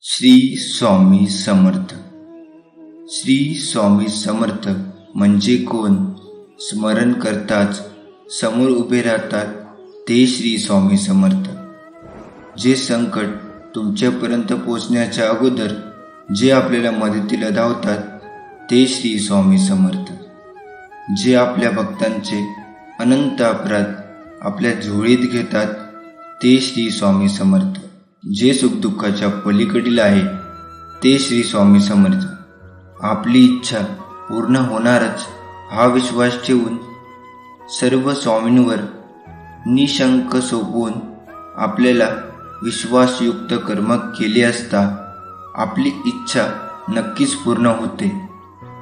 श्री स्वामी समर्थ. श्री स्वामी समर्थ म्हणजे कोण? स्मरण करताच समोर उभे राहतात ते श्री स्वामी समर्थ. जे संकट तुमच्यापर्यंत पोचण्याच्या अगोदर जे आपल्याला मदतीला धावतात ते श्री स्वामी समर्थ. जे आपल्या भक्तांचे अनंत अपराध आपल्या झोळीत घेतात ते श्री स्वामी समर्थ. जे सुखदुःखाच्या पलीकडील आहे ते श्री स्वामी समर्थ. आपली इच्छा पूर्ण होणारच हा विश्वास ठेवून सर्व स्वामींवर निशंक सोपवून आपल्याला विश्वासयुक्त कर्म केले असता आपली इच्छा नक्कीच पूर्ण होते.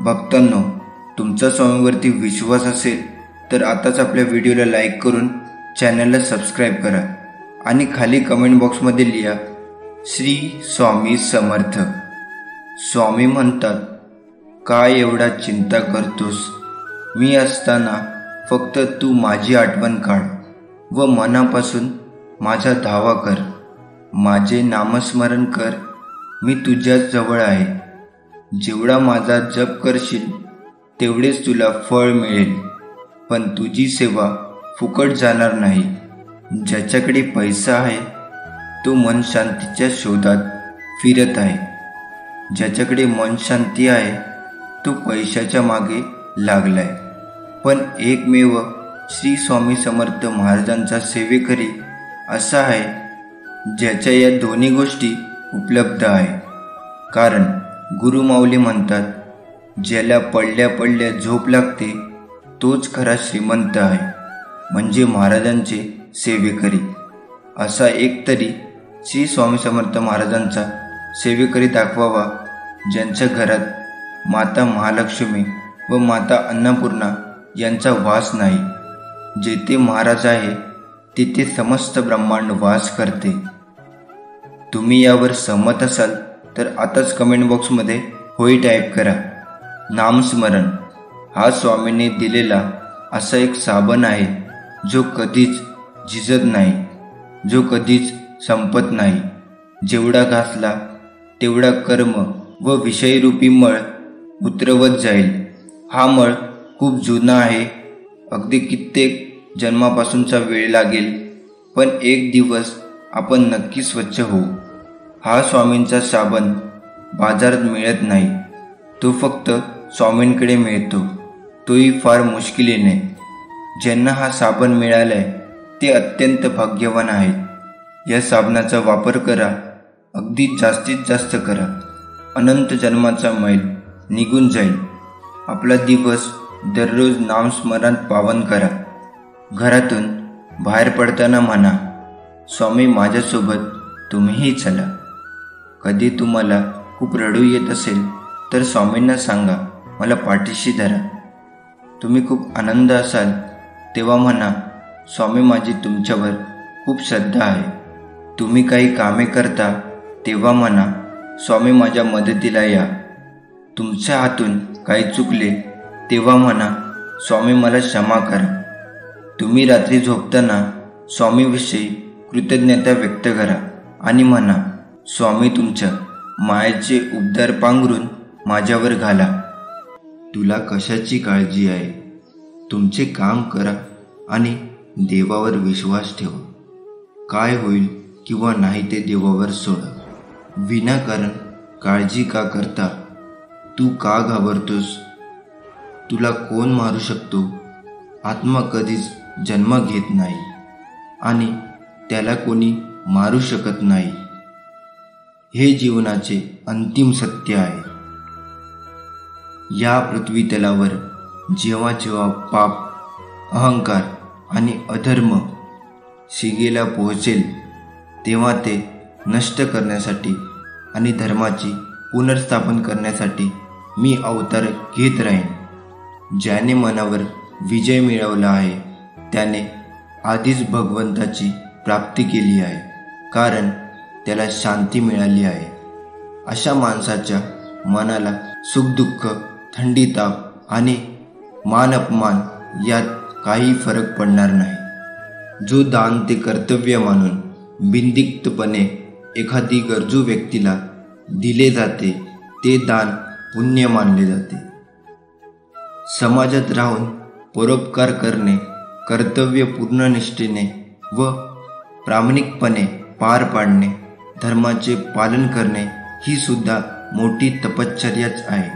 भक्तांनो, तुमचा स्वामीवरती विश्वास असेल तर आताच आपल्या व्हिडिओला लाईक करून चॅनलला सबस्क्राईब करा आणि खाली कमेंट बॉक्समध्ये लिहा श्री स्वामी समर्थ. स्वामी म्हणतात, काय एवढा चिंता करतोस? मी असताना फक्त तू माझी आठवण काढ व मनापासून माझा धावा कर. माझे नामस्मरण कर, मी तुझ्याच जवळ आहे. जेवढा माझा जप करशील तेवढेच तुला फळ मिळेल, पण तुझी सेवा फुकट जाणार नाही. ज्याच्याकडे पैसा आहे तो मन शांतीच्या शोधात फिरत आहे. ज्याच्याकडे मन शांती आहे तो पैशाच्या मागे लागलाय. पण एकमेव श्री स्वामी समर्थ महाराजांचा सेवेकरी असा आहे ज्याच्या या दोन्ही गोष्टी उपलब्ध आहे. कारण गुरुमाऊली म्हणतात, ज्याला पडल्या पडल्या झोप लागते तोच खरा श्रीमंत आहे, म्हणजे महाराजांचे सेवेकरी. असा एक तरी श्री स्वामी समर्थ महाराजांचा सेवेकरी दाखवावा ज्यांच्या घरात माता महालक्ष्मी व माता अन्नपूर्णा यांचा वास नाही. जेथे महाराज आहे तिथे समस्त ब्रह्मांड वास करते. तुम्ही यावर सहमत असाल तर आताच कमेंट बॉक्समध्ये होय टाईप करा. नामस्मरण हा स्वामींनी दिलेला असा एक साबण आहे जो कधीच झिजत नाही, जो कधीच संपत नाही. जेवढा घासला तेवढा कर्म व विषयरूपी मळ उतरवत जाईल. हा मळ खूप जुना आहे, अगदी कित्येक जन्मापासूनचा वेळ लागेल, पण एक दिवस आपण नक्की स्वच्छ होऊ. हा स्वामींचा साबण बाजारात मिळत नाही, तो फक्त स्वामींकडे मिळतो, तोही फार मुश्किलीने. ज्यांना हा साबण मिळालाय ते अत्यंत भाग्यवान आहेत. या साबणाचा वापर करा, अगदी जास्तीत जास्त करा. अनंत जन्माचा मैल निघून जाईल. आपला दिवस दररोज नामस्मरणात पावन करा. घरातून बाहेर पडताना म्हणा, स्वामी माझ्यासोबत तुम्हीही चला. कधी तुम्हाला खूप रडू येत असेल तर स्वामींना सांगा, मला पाठीशी धरा. तुम्ही खूप आनंद असाल तेव्हा म्हणा, स्वामी माझी तुमच्यावर खूप श्रद्धा आहे. तुम्ही काही कामे करता तेव्हा म्हणा, स्वामी माझ्या मदतीला या. तुमच्या हातून काही चुकले तेव्हा म्हणा, स्वामी मला क्षमा करा. तुम्ही रात्री झोपताना स्वामीविषयी कृतज्ञता व्यक्त करा आणि म्हणा, स्वामी तुमच्या मायेचे उबदार पांघरून माझ्यावर घाला. तुला कशाची काळजी आहे? तुमचे काम करा आणि देवावर विश्वास ठेवा. काय होईल किंवा नाही ते देवावर सोडा. विनाकारण काळजी का करता? तू का घाबरतोस? तुला कोण मारू शकतो? आत्मा कधीच जन्म घेत नाही आणि त्याला कोणी मारू शकत नाही. हे जीवनाचे अंतिम सत्य आहे. या पृथ्वी तलावर जेव्हा जेव्हा पाप, अहंकार आणि अधर्म शिगेला पोहोचेल तेव्हा ते नष्ट करण्यासाठी आणि धर्माची पुनर्स्थापन करण्यासाठी मी अवतार घेत राहीन. ज्याने मनावर विजय मिळवला आहे त्याने आधीच भगवंताची प्राप्ती केली आहे, कारण त्याला शांती मिळाली आहे. अशा माणसाच्या मनाला सुखदुःख, थंडी, ताप आणि मान अपमान यात काही फरक पडणार नाही. जो दान ते कर्तव्य मानून बिनदिक्तपणे एखादी गरजू व्यक्तीला दिले जाते ते दान पुण्य मानले जाते. समाजात राहून परोपकार करणे कर्तव्य पूर्ण निष्ठेने व प्रामाणिकपणे पार पाडणे, धर्माचे पालन करणे ही सुद्धा मोठी तपश्चर्याच आहे.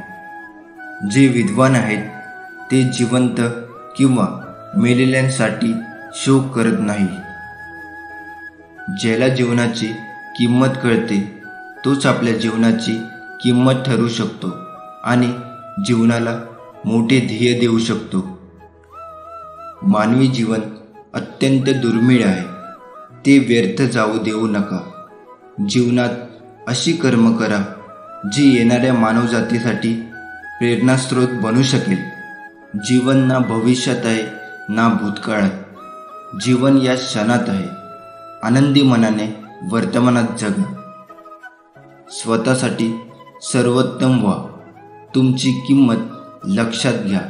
जे विद्वान आहेत ते जिवंत किंवा मेलेल्यांसाठी शोक करत नाही. ज्याला जीवनाची किंमत कळते तोच आपल्या जीवनाची किंमत ठरवू शकतो आणि जीवनाला मोठे ध्येय देऊ शकतो. मानवी जीवन अत्यंत दुर्मिळ आहे, ते व्यर्थ जाऊ देऊ नका. जीवनात अशी कर्म करा जी येणाऱ्या मानवजातीसाठी प्रेरणास्रोत बनू शकेल. जीवन ना भविष्यात आहे ना भूतकाळात, जीवन या क्षणात आहे. आनंदी मनाने वर्तमानात जगा. स्वतःसाठी सर्वोत्तम व्हा. तुमची किंमत लक्षात घ्या.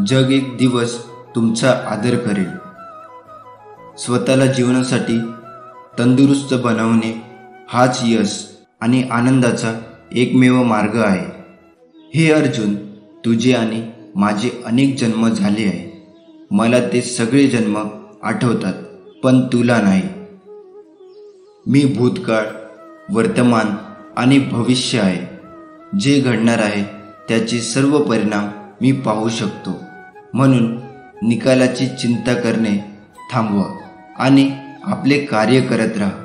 जग एक दिवस तुमचा आदर करेल. स्वतःला जीवनासाठी तंदुरुस्त बनवणे हाच यश आणि आनंदाचा एकमेव मार्ग आहे. हे अर्जुन, तुझे आणि माझे अनेक जन्म झाले आहे. मला ते सगळे जन्म आठवतात, पण तुला नाही. मी भूतकाळ, वर्तमान आणि भविष्य आहे. जे घडणार आहे त्याचे सर्व परिणाम मी पाहू शकतो. म्हणून निकालाची चिंता करणे थांबवा आणि आपले कार्य करत राहा.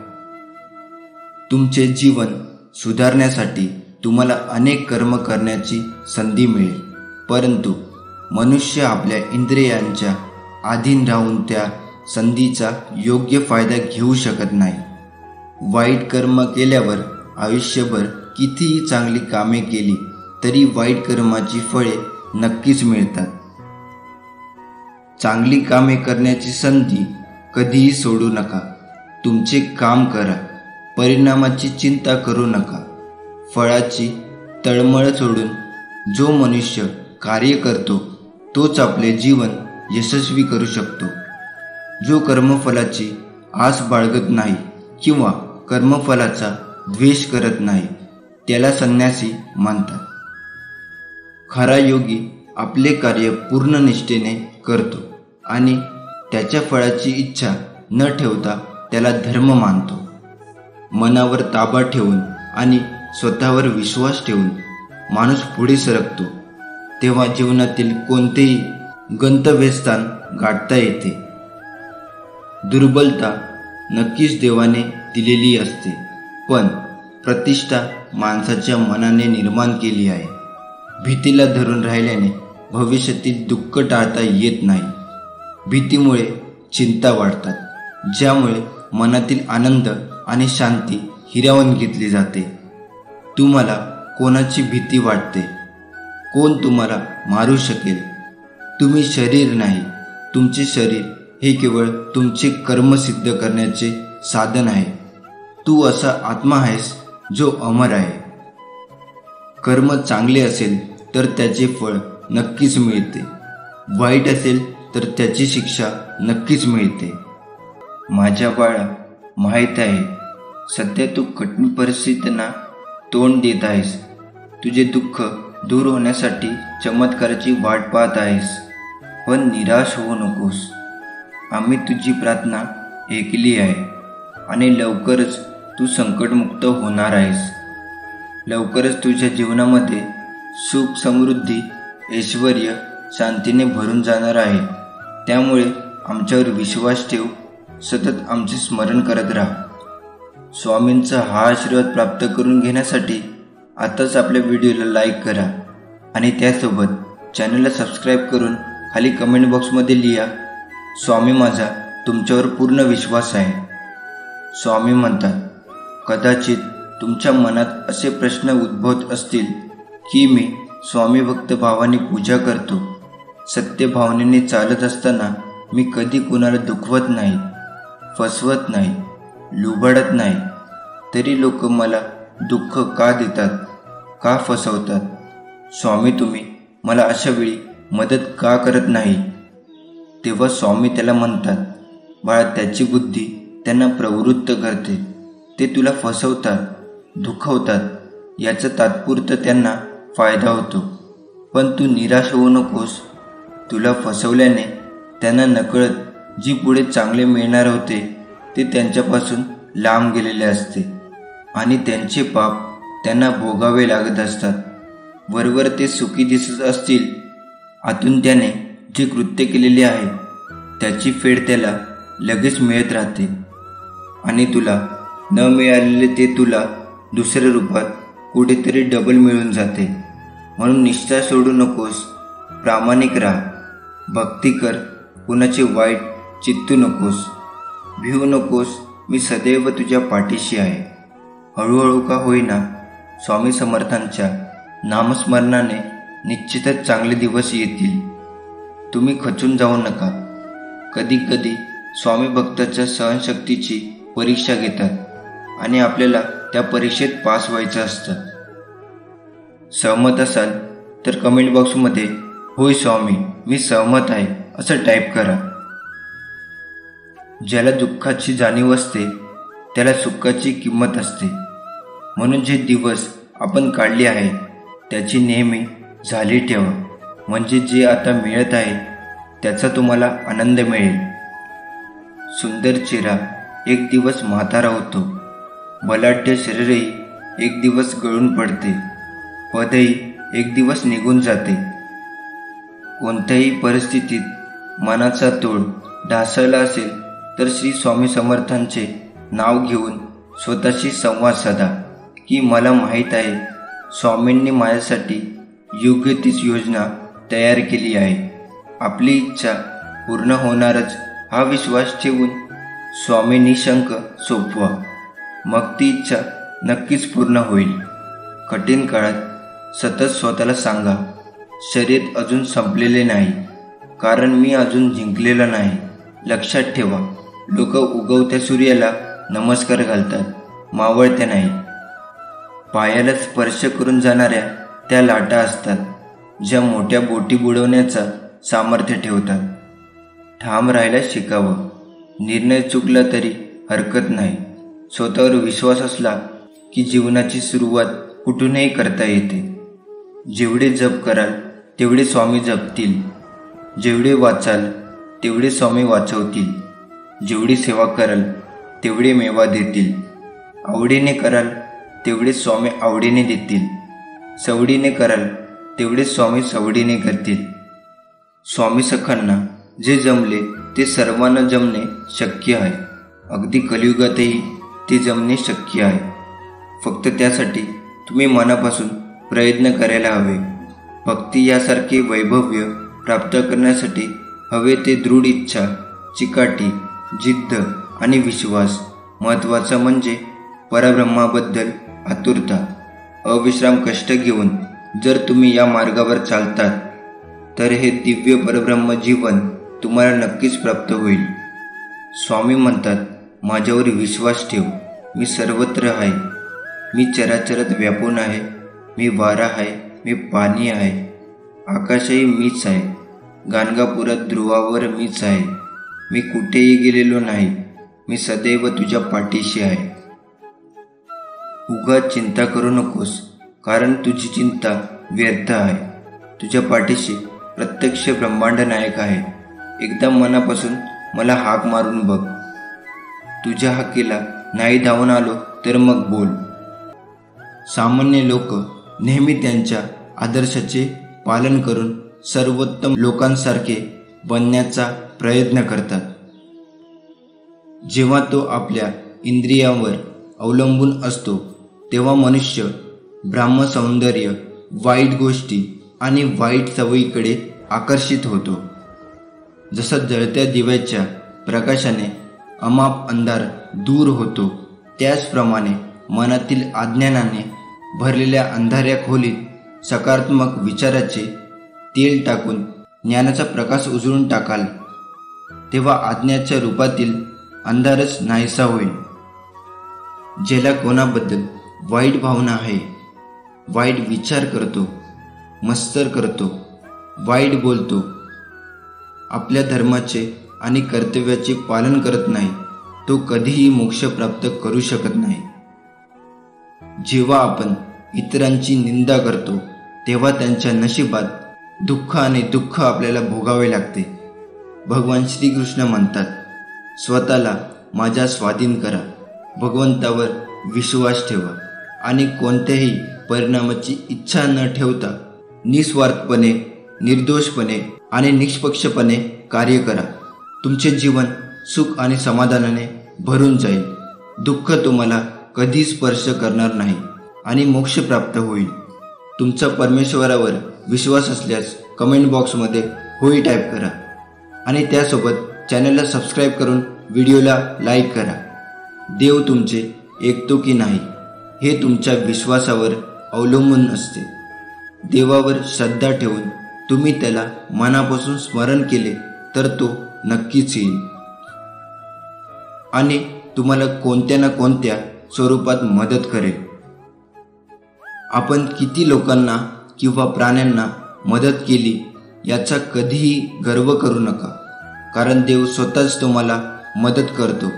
तुमचे जीवन सुधारण्यासाठी तुम्हाला अनेक कर्म करण्याची संधी मिळेल, परंतु मनुष्य आपल्या इंद्रियांच्या अधीन राहून त्या संधीचा योग्य फायदा घेऊ शकत नाही. वाईट कर्म केल्यावर आयुष्यभर कितीही चांगली कामे केली तरी वाईट कर्माची फळे नक्कीच मिळतात. चांगली कामे करण्याची संधी कधीही सोडू नका. तुमचे काम करा, परिणामाची चिंता करू नका. फळाची तळमळ सोडून जो मनुष्य कार्य करतो तोच आपले जीवन यशस्वी करू शकतो. जो कर्मफलाची आस बाळगत नाही किंवा कर्मफलाचा द्वेष करत नाही त्याला संन्यासी म्हणतात. खरा योगी आपले कार्य पूर्ण निष्ठेने करतो आणि त्याच्या फळाची इच्छा न ठेवता त्याला धर्म मानतो. मनावर ताबा ठेवून आणि स्वतःवर विश्वास ठेवून माणूस पुढे सरकतो तेव्हा जीवनातील कोणतेही गंतव्यस्थान गाठता येते. दुर्बलता नक्कीच देवाने दिलेली असते, पण प्रतिष्ठा माणसाच्या मनाने निर्माण केली आहे. भीतीला धरून राहिल्याने भविष्यातील दुःख टाळता येत नाही. भीतीमुळे चिंता वाढतात, ज्यामुळे मनातील आनंद आणि शांती हिरावून घेतली जाते. तुम्हाला कोणाची भीती वाटते? कोण तुम्हाला मारू शकेल? तुम्ही शरीर नाही. तुमचे शरीर हे केवळ तुमचे कर्म सिद्ध करण्याचे साधन आहे. तू असा आत्मा आहेस जो अमर आहे. कर्म चांगले असेल तर त्याचे फळ नक्कीच मिळते, वाईट असेल तर त्याची शिक्षा नक्कीच मिळते. माझ्या बाळा, माहीत आहे सध्या तू कठीण परिस्थितींना तोंड देत आहेस. तुझे दुःख दूर होण्यासाठी चमत्काराची वाट पाहत आहेस, पण निराश होऊ नकोस. आम्ही तुझी प्रार्थना ऐकली आहे आणि लवकरच तू संकटमुक्त होणार आहेस. लवकरच तुझ्या जीवनामध्ये सुख, समृद्धी, ऐश्वर, शांतीने भरून जाणार आहे. त्यामुळे आमच्यावर विश्वास ठेव. सतत आमचे स्मरण करत राहा. स्वामींचा हा आशीर्वाद प्राप्त करून घेण्यासाठी आताच आपल्या व्हिडिओला लाईक करा आणि त्यासोबत चॅनलला सबस्क्राईब करून खाली कमेंट बॉक्समध्ये लिहा, स्वामी माझा तुमच्यावर पूर्ण विश्वास आहे. स्वामी म्हणतात, कदाचित तुमच्या मनात असे प्रश्न उद्भवत असतील की मी स्वामी भक्त भावाने पूजा करतो, सत्य भावनेने चालत असताना मी कधी कुणाला दुखवत नाही, फसवत नाही, लुबाडत नाही, तरी लोक मला दुःख का देतात, का फसवतात? स्वामी तुम्ही मला अशा वेळी मदत का करत नाही? तेव्हा स्वामी त्याला म्हणतात, बाळा, त्याची बुद्धी त्यांना प्रवृत्त करते. ते तुला फसवतात, दुखवतात, याचा तात्पुरतं त्यांना फायदा होतो, पण तू निराश होऊ नकोस. तुला फसवल्याने त्यांना नकळत जी पुढे चांगले मिळणार होते ते त्यांच्यापासून लांब गेलेले असते आणि त्यांचे पाप त्यांना भोगावे लागत असतात. वरवर ते सुखी दिसत असतील, आतून त्याने जे कृत्य केलेले आहे त्याची फेड त्याला लगेच मिळत राहते आणि तुला न मिळालेले ते तुला दुसऱ्या रूपात कुठेतरी डबल मिळून जाते. म्हणून निष्ठा सोडू नकोस, प्रामाणिक राहा, भक्ती कर, कुणाचे वाईट चित्तू नकोस, भिवू नकोस. मी सदैव तुझ्या पाठीशी आहे. हळूहळू का होईना स्वामी समर्थांच्या नामस्मरणाने निश्चितच चांगले दिवस येतील. तुम्ही खचून जाऊ नका. कधी कधी स्वामी भक्ताच्या सहनशक्तीची परीक्षा घेतात आणि आपल्याला त्या परीक्षेत पास व्हायचं असतं. सहमत असाल तर कमेंट बॉक्समध्ये होय स्वामी मी सहमत आहे असं टाईप करा. ज्याला दुःखाची जाणीव असते त्याला सुखाची किंमत असते. म्हणून जे दिवस आपण काढले आहे त्याची नेहमी झाली ठेवा, म्हणजे जे आता मिळत आहे त्याचा तुम्हाला आनंद मिळेल. सुंदर चेहरा एक दिवस म्हातारा होतो, बलाढ्य शरीरही एक दिवस गळून पडते, पदही एक दिवस निघून जाते. कोणत्याही परिस्थितीत मनाचा तोड ढासळला असेल तर श्री स्वामी समर्थांचे नाव घेऊन स्वतःशी संवाद साधा की मला माहीत आहे स्वामींनी माझ्यासाठी योग्य तीच योजना तयार केली आहे. आपली इच्छा पूर्ण होणारच हा विश्वास ठेवून स्वामी निशंक सोपवा, मग ती इच्छा नक्कीच पूर्ण होईल. कठीण काळात सतत स्वतःला सांगा, शर्यत अजून संपलेले नाही, कारण मी अजून जिंकलेला नाही. लक्षात ठेवा, लोक उगवत्या सूर्याला नमस्कार घालतात, मावळत्या नाही. पायाला स्पर्श करून जाणाऱ्या त्या लाटा असतात ज्या मोठ्या बोटी बुडवण्याचा सामर्थ्य ठेवतात. ठाम राहायला शिकावं. निर्णय चुकला तरी हरकत नाही. स्वतःवर विश्वास असला की जीवनाची सुरुवात कुठूनही करता येते. जेवढे जप कराल तेवढे स्वामी जपतील, जेवढे वाचाल तेवढे स्वामी वाचवतील, जेवढी सेवा कराल तेवढे मेवा देतील, आवडीने कराल तेवढे स्वामी आवडीने देतील, सवडीने कराल तेवढे स्वामी सवडीने करतील. स्वामी सखांना जे जमले ते सर्वांना जमणे शक्य आहे. अगदी कलियुगातही ते जमणे शक्य आहे. फक्त त्यासाठी तुम्ही मनापासून प्रयत्न करायला हवे. भक्ती यासारखे वैभव्य प्राप्त करण्यासाठी हवे ते दृढ इच्छा, चिकाटी, जिद्द आणि विश्वास. महत्त्वाचं म्हणजे परब्रह्माबद्दल आतुरता. अविश्राम कष्ट घेऊन जर तुम्ही या मार्गावर चालतात तर हे दिव्य परब्रह्म जीवन तुम्हाला नक्कीच प्राप्त होईल. स्वामी म्हणतात, माझ्यावर विश्वास ठेव, मी सर्वत्र आहे, मी चराचरात व्यापून आहे, मी वारा आहे, मी पाणी आहे, आकाशही मीच आहे, गाणगापुरात ध्रुवावर मीच आहे, मी कुठेही गेलेलो नाही, मी सदैव तुझ्या पाठीशी आहे. उगाच चिंता करू नकोस, कारण तुझी चिंता व्यर्थ आहे. तुझ्या पाठीशी प्रत्यक्ष ब्रह्मांड नायक आहे. एकदा मनापासून मला हाक मारून बघ. तुझ्या हाकेला नाही धावून आलो तर मग बोल. सामान्य लोक नेहमी त्यांच्या आदर्शाचे पालन करून सर्वोत्तम लोकांसारखे बनण्याचा प्रयत्न करतात. जेव्हा तो आपल्या इंद्रियांवर अवलंबून असतो तेव्हा मनुष्य ब्रह्मसौंदर्य, वाईट गोष्टी आणि वाईट सवयीकडे आकर्षित होतो. जसा जळत्या दिव्याच्या प्रकाशाने अमाप अंधार दूर होतो, त्याचप्रमाणे मनातील अज्ञानाने भरलेल्या अंधाऱ्या खोलीत सकारात्मक विचाराचे तेल टाकून ज्ञानाचा प्रकाश उजळून टाकाल, तेव्हा अज्ञाच्या रूपातील अंधारच नाहीसा होईल. ज्याला कोणाबद्दल वाईट भावना आहे, वाईट विचार करतो, मत्सर करतो, वाईट बोलतो, आपल्या धर्माचे आणि कर्तव्याचे पालन करत नाही, तो कधीही मोक्ष प्राप्त करू शकत नाही. जेव्हा आपण इतरांची निंदा करतो तेव्हा त्यांच्या नशिबात दुःख आणि दुःख आपल्याला भोगावे लागते. भगवान श्रीकृष्ण म्हणतात, स्वतःला माझ्या स्वाधीन करा, भगवंतावर विश्वास ठेवा आणि कोणत्याही परिणामाची इच्छा न ठेवता निस्वार्थपणे, निर्दोषपणे आणि निष्पक्षपणे कार्य करा. तुमचे जीवन सुख आणि समाधानाने भरून जाईल. दुःख तुम्हाला कधी स्पर्श करणार नाही आणि मोक्ष प्राप्त होईल. तुमचा परमेश्वरावर विश्वास असल्यास कमेंट बॉक्समध्ये होय टाईप करा आणि त्यासोबत चॅनलला सबस्क्राईब करून व्हिडिओला लाईक करा. देव तुमचे ऐकतो की नाही हे तुमच्या विश्वासावर अवलंबून असते. देवावर श्रद्धा ठेवून तुम्ही त्याला मनापासून स्मरण केले तर तो नक्कीच येईल आणि तुम्हाला कोणत्या ना कोणत्या स्वरूपात मदत करेल. आपण किती लोकांना किंवा प्राण्यांना मदत केली याचा कधीही गर्व करू नका, कारण देव स्वतःच तुम्हाला मदत करतो.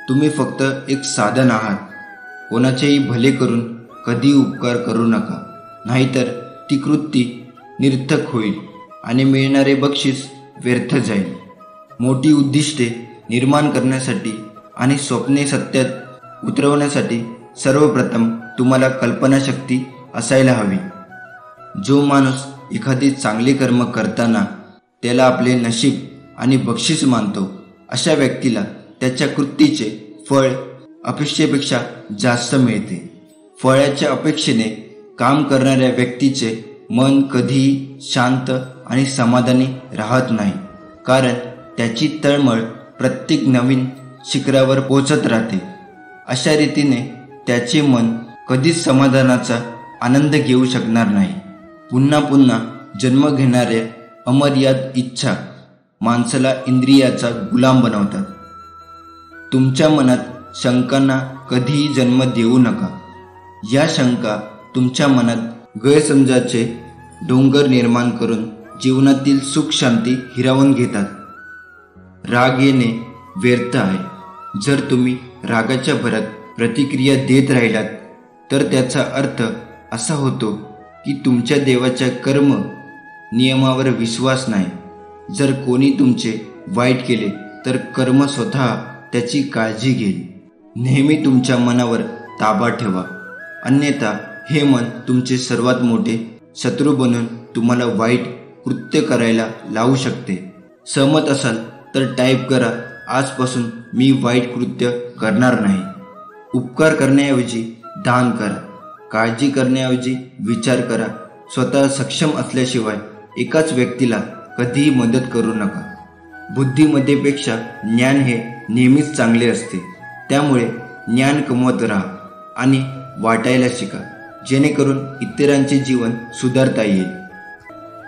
तुम्ही फक्त एक साधन आहात. कोणाचेही भले करून कधी उपकार करू नका, नाहीतर ती कृती निरर्थक होईल आणि मिळणारे बक्षीस व्यर्थ जाईल. मोठी उद्दिष्टे निर्माण करण्यासाठी आणि स्वप्ने सत्यात उतरवण्यासाठी सर्वप्रथम तुम्हाला कल्पनाशक्ती असायला हवी. जो माणूस एखादी चांगले कर्म करताना त्याला आपले नशीब आणि बक्षीस मानतो, अशा व्यक्तीला त्याच्या कृतीचे फळ अपेक्षेपेक्षा जास्त मिळते. फळाच्या अपेक्षेने काम करणाऱ्या व्यक्तीचे मन कधीही शांत आणि समाधानी राहत नाही, कारण त्याची तळमळ प्रत्येक नवीन शिखरावर पोचत राहते. अशा रीतीने त्याचे मन कधीच समाधानाचा आनंद घेऊ शकणार नाही. पुन्हा पुन्हा जन्म घेणाऱ्या अमर्याद इच्छा माणसाला इंद्रियाचा गुलाम बनवतात. तुमच्या मनात शंकांना कधीही जन्म देऊ नका. या शंका तुमच्या मनात गैरसमजाचे डोंगर निर्माण करून जीवनातील सुख शांती हिरावून घेतात. राग येणे व्यर्थ आहे. जर तुम्ही रागाच्या भरात प्रतिक्रिया देत राहिलात तर त्याचा अर्थ असा होतो की तुमच्या देवाच्या कर्म नियमावर विश्वास नाही. जर कोणी तुमचे वाईट केले तर कर्म स्वतः त्याची काळजी घेईल. नेहमी तुमच्या मनावर ताबा ठेवा, अन्यथा हे मन तुमचे सर्वात मोठे शत्रू बनून तुम्हाला वाईट कृत्य करायला लावू शकते. सहमत असाल तर टाईप करा, आजपासून मी वाईट कृत्य करणार नाही. उपकार करण्याऐवजी दान करा. काळजी करण्याऐवजी विचार करा. स्वतः सक्षम असल्याशिवाय एकाच व्यक्तीला कधीही मदत करू नका. बुद्धीमध्येपेक्षा ज्ञान हे नेहमीच चांगले असते. त्यामुळे ज्ञान कमवत राहा आणि वाटायला शिका, जेणेकरून इतरांचे जीवन सुधारता येईल.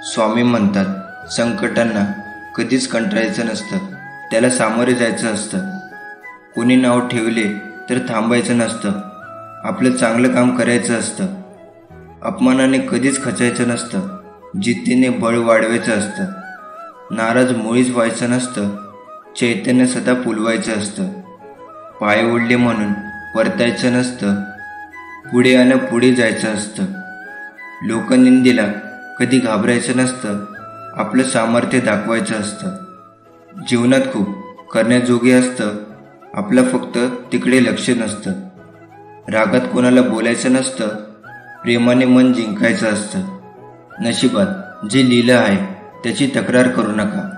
स्वामी म्हणतात, संकटांना कधीच कंटाळायचं नसतं, त्याला सामोरे जायचं असतं. कोणी नाव ठेवले तर थांबायचं नसतं, आपलं चांगलं काम करायचं असतं. अपमानाने कधीच खचायचं नसतं, जिद्दीने बळ वाढवायचं असतं. नाराज मुळीच व्हायचं नसतं, चैतन्य सदा फुलवायचं असतं. पाय ओढले म्हणून परतायचं नसतं, पुढे आणि पुढे जायचं असतं. लोकनिंदेला कधी घाबरायचं नसतं, आपलं सामर्थ्य दाखवायचं असतं. जीवनात खूप करण्याजोगे असतं, आपलं फक्त तिकडे लक्ष नसतं. रागात कोणाला बोलायचं नसतं, प्रेमाने मन जिंकायचं असतं. नशिबात जे लिहिलं आहे त्याची तक्रार करू नका.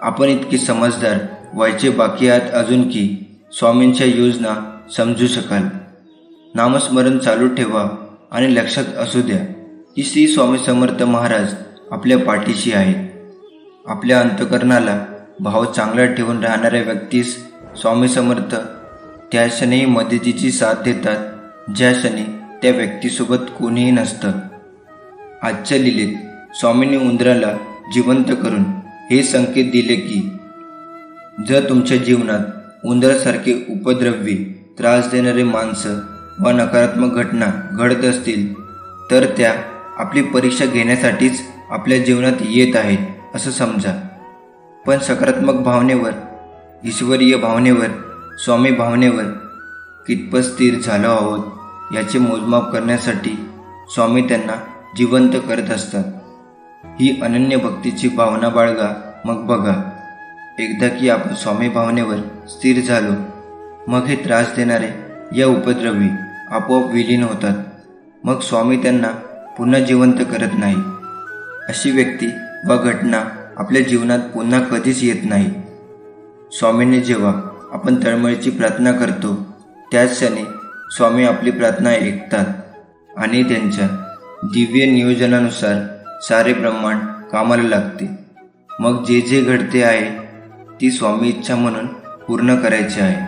आपण इतके समजदार व्हायचे बाकी आहात अजून की स्वामींच्या योजना समजू शकाल. नामस्मरण चालू ठेवा आणि लक्षात असू द्या की श्री स्वामी समर्थ महाराज आपल्या पाठीशी आहेत. आपल्या अंतःकरणाला भाव चांगला ठेवून राहणाऱ्या व्यक्तीस स्वामी समर्थ त्या क्षणी मदतीची साथ देतात ज्या क्षणी त्या व्यक्तीसोबत कोणीही नसतं. आजच्या लीलेत स्वामींनी उंदराला जिवंत करून हे संकेत दिले की जर तुमच्या जीवनात उंदरासारखे उपद्रवी, त्रास देणारे माणसं व नकारात्मक घटना घडत असतील तर त्या आपली परीक्षा घेण्यासाठीच आपल्या जीवनात येत आहेत असं समजा. पण सकारात्मक भावनेवर, ईश्वरीय भावनेवर, स्वामी भावनेवर कितपत स्थिर झालो आहोत याचे मोजमाप करण्यासाठी स्वामी त्यांना जिवंत करत असतात. ही अनन्य भक्तीची भावना बाळगा, मग बघा. एकदा की आपण स्वामी भावनेवर स्थिर झालो, मग हे त्रास देणारे या उपद्रवी आपोआप विलीन होतात. मग स्वामी त्यांना पुन्हा जिवंत करत नाही. अशी व्यक्ती वा घटना आपल्या जीवनात पुन्हा कधीच येत नाही. स्वामींनी जेव्हा आपण तळमळीची प्रार्थना करतो, त्याच क्षणी स्वामी आपली प्रार्थना ऐकतात आणि त्यांच्या दिव्य नियोजनानुसार सारे ब्रह्मांड कामाला लागते. मग जे जे घडते आहे ती स्वामी इच्छा म्हणून पूर्ण करायचे आहे.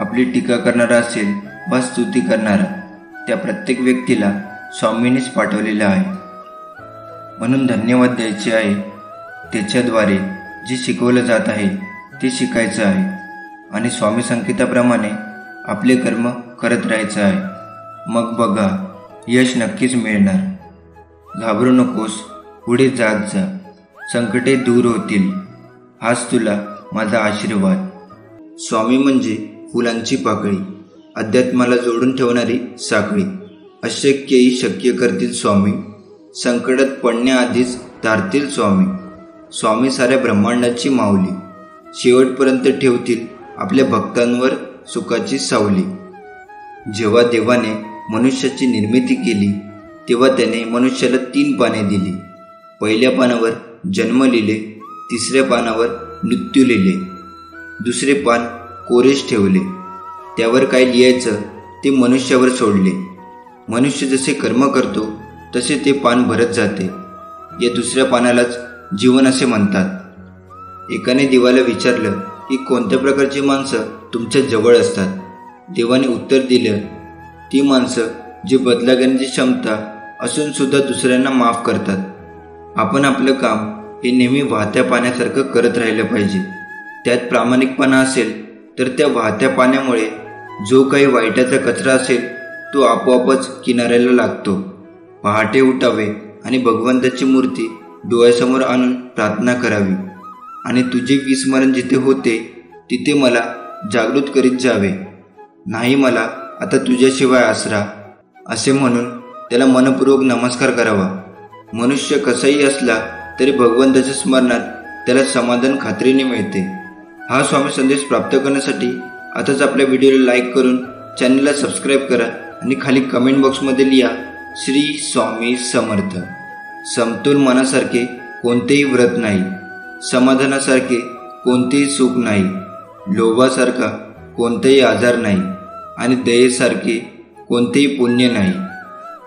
आपली टीका करणारा असेल वा स्तुती करणारा, त्या प्रत्येक व्यक्तीला स्वामींनीच पाठवलेलं आहे. म्हणून धन्यवाद द्यायचे आहे. त्याच्याद्वारे जे शिकवलं जात आहे ते शिकायचं आहे आणि स्वामी संकेताप्रमाणे आपले कर्म करत राहायचं आहे. मग बघा, यश नक्कीच मिळणार. घाबरू नकोस, पुढे जात जा. संकटे दूर होतील. हाच तुला माझा आशीर्वाद. स्वामी म्हणजे फुलांची पाकळी, अध्यात्माला जोडून ठेवणारी साखळी. अशक्यही शक्य करतील स्वामी, संकटात पडण्याआधीच तारतील स्वामी. स्वामी साऱ्या ब्रह्मांडाची माऊली, शेवटपर्यंत ठेवतील आपल्या भक्तांवर सुखाची सावली. जेव्हा देवाने मनुष्याची निर्मिती केली, तेव्हा त्याने मनुष्याला 3 पाने दिली. पहिल्या पानावर जन्म लिहिले, तिसऱ्या पानावर मृत्यू लिहिले, दुसरे पान कोरेच ठेवले. त्यावर काय लिहायचं ते मनुष्यावर सोडले. मनुष्य जसे कर्म करतो तसे ते पान भरत जाते. या दुसऱ्या पानालाच जीवन असे म्हणतात. एकाने देवाला विचारलं की कोणत्या प्रकारची माणसं तुमच्या जवळ असतात. देवाने उत्तर दिलं, ती माणसं जी बदला घेण्याची क्षमता असून सुद्धा दुसऱ्यांना माफ करतात. आपण आपलं काम हे नेहमी वाहत्या पाण्यासारखं करत राहिलं पाहिजे. त्यात प्रामाणिकपणा असेल तर त्या वाहत्या पाण्यामुळे जो काही वाईटाचा कचरा असेल तो आपोआपच किनाऱ्याला लागतो. पहाटे उठावे आणि भगवंताची मूर्ती डोळ्यासमोर आणून प्रार्थना करावी आणि तुझे विस्मरण जिथे होते तिथे मला जागृत करीत जावे. नाही मला आता तुझ्याशिवाय आसरा, असे म्हणून त्याला मनपूर्वक नमस्कार करावा. मनुष्य कसाही असला तरी भगवंताच्या स्मरणात त्याला समाधान खात्रीने मिळते. हा स्वामी संदेश प्राप्त करण्यासाठी आताच आपल्या व्हिडिओला लाईक करून चॅनलला सबस्क्राईब करा आणि खाली कमेंट बॉक्समध्ये लिहा, श्री स्वामी समर्थ. समतोल मनासारखे कोणतेही व्रत नाही, समाधानासारखे कोणतेही सुख नाही, लोभासारखा कोणताही आजार नाही आणि दयेसारखे कोणतेही पुण्य नाही.